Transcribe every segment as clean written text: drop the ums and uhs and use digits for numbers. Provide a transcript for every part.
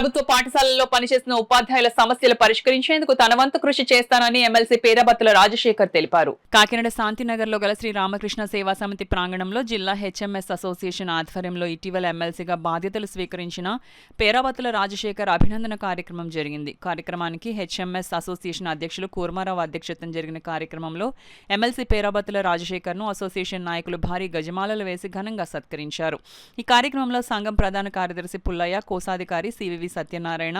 ప్రభుత్వ పాఠశాలల్లో పనిచేసిన ఉపాధ్యాయుల సమస్యలు పరిష్కరించేందుకు తన వంతు కృషి చేస్తానని ఎమ్మెల్సీ పేరాబత్తుల రాజశేఖర్ తెలిపారు. కాకినాడ శాంతినగర్ లో గల శ్రీ రామకృష్ణ సేవా సమితి ప్రాంగణంలో జిల్లా హెచ్ఎంఎస్ అసోసియేషన్ ఆధ్వర్యంలో ఇటీవల ఎమ్మెల్సీగా బాధ్యతలు స్వీకరించిన పేరాబత్తుల రాజశేఖర్ అభినందన కార్యక్రమం జరిగింది. కార్యక్రమానికి హెచ్ఎంఎస్ అసోసియేషన్ అధ్యక్షులు కూర్మారావు అధ్యక్షతన జరిగిన కార్యక్రమంలో ఎమ్మెల్సీ పేరాబత్తుల రాజశేఖర్ ను అసోసియేషన్ నాయకులు భారీ గజమాలలు వేసి ఘనంగా సత్కరించారు. ఈ కార్యక్రమంలో సంఘం ప్రధాన కార్యదర్శి పుల్లయ్య, కోశాధికారి సివివి సత్యనారాయణ,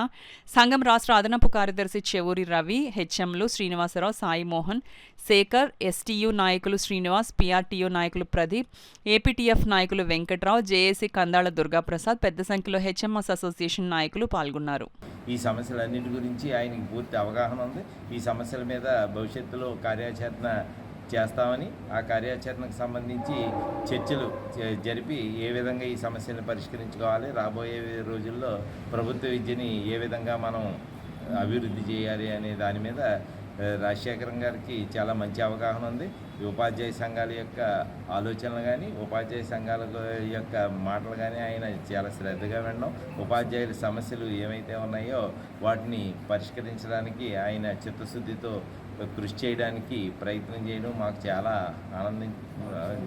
సంఘం రాష్ట్ర అదనపు కార్యదర్శి చెవూరి రవి, హెచ్ఎంలు శ్రీనివాసరావు, సాయి మోహన్, శేఖర్, ఎస్టీయూ నాయకులు శ్రీనివాస్, పిఆర్టీయూ నాయకులు ప్రదీప్, ఏపీటీఎఫ్ నాయకులు వెంకట్రావు, జేఏసీ కందాళ దుర్గాప్రసాద్, పెద్ద సంఖ్యలో హెచ్ఎంఎస్ అసోసియేషన్ నాయకులు పాల్గొన్నారు. ఈ సమస్యలన్నింటి గురించి ఆయనకి పూర్తి అవగాహన ఉంది. ఈ సమస్యల మీద భవిష్యత్తులో కార్యాచరణ చేస్తామని, ఆ కార్యాచరణకు సంబంధించి చర్చలు జరిపి ఏ విధంగా ఈ సమస్యలను పరిష్కరించుకోవాలి, రాబోయే రోజుల్లో ప్రభుత్వ విద్యని ఏ విధంగా మనం అభివృద్ధి చేయాలి అనే దాని మీద రాజశేఖరం గారికి చాలా మంచి అవగాహన ఉంది. ఈ ఉపాధ్యాయ సంఘాల యొక్క ఆలోచనలు కానీ, ఉపాధ్యాయ సంఘాల యొక్క మాటలు కానీ ఆయన చాలా శ్రద్ధగా వినడం, ఉపాధ్యాయుల సమస్యలు ఏమైతే ఉన్నాయో వాటిని పరిష్కరించడానికి ఆయన చిత్తశుద్ధితో కృషి చేయడానికి ప్రయత్నం చేయడం మాకు చాలా ఆనందం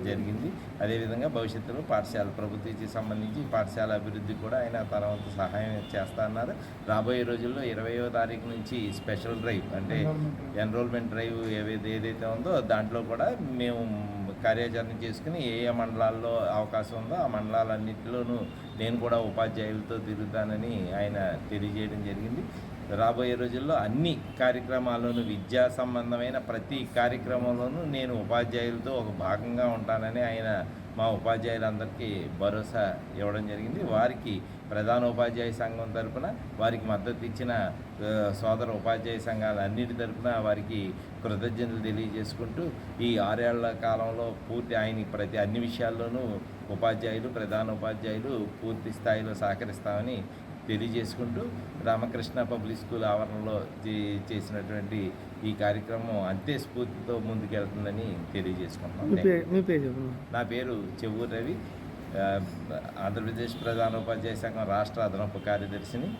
జరిగింది. అదేవిధంగా భవిష్యత్తులో పాఠశాల ప్రభుత్వ విద్యకు సంబంధించి పాఠశాల అభివృద్ధికి కూడా ఆయన తన వంతు సహాయం చేస్తా అన్నారు. రాబోయే రోజుల్లో 20వ తారీఖు నుంచి స్పెషల్ డ్రైవ్ అంటే ఎన్రోల్మెంట్ డ్రైవ్ ఏదైతే ఉందో దాంట్లో కూడా మేము కార్యాచరణ చేసుకుని ఏ మండలాల్లో అవకాశం ఉందో ఆ మండలాలన్నింటిలోనూ నేను కూడా ఉపాధ్యాయులతో తిరుగుతానని ఆయన తెలియజేయడం జరిగింది. రాబోయే రోజుల్లో అన్ని కార్యక్రమాల్లోనూ విద్యా సంబంధమైన ప్రతి కార్యక్రమంలోనూ నేను ఉపాధ్యాయులతో ఒక భాగంగా ఉంటానని ఆయన మా ఉపాధ్యాయులందరికీ భరోసా ఇవ్వడం జరిగింది. వారికి ప్రధాన ఉపాధ్యాయ సంఘం తరఫున వారికి మద్దతు ఇచ్చిన సోదర ఉపాధ్యాయ సంఘాల అన్నిటి తరఫున వారికి కృతజ్ఞతలు తెలియజేసుకుంటూ ఈ 6 ఏళ్ల కాలంలో పూర్తి ఆయన అన్ని విషయాల్లోనూ ఉపాధ్యాయులు, ప్రధాన ఉపాధ్యాయులు పూర్తి స్థాయిలో సహకరిస్తామని తెలియజేసుకుంటూ రామకృష్ణ పబ్లిక్ స్కూల్ ఆవరణలో చేసినటువంటి ఈ కార్యక్రమం అంతే స్ఫూర్తితో ముందుకెళ్తుందని తెలియజేసుకుంటున్నాం. నా పేరు చెవూరి రవి, ఆంధ్రప్రదేశ్ ప్రధాన ఉపాధ్యాయ సంఘం రాష్ట్ర అదనపు కార్యదర్శిని.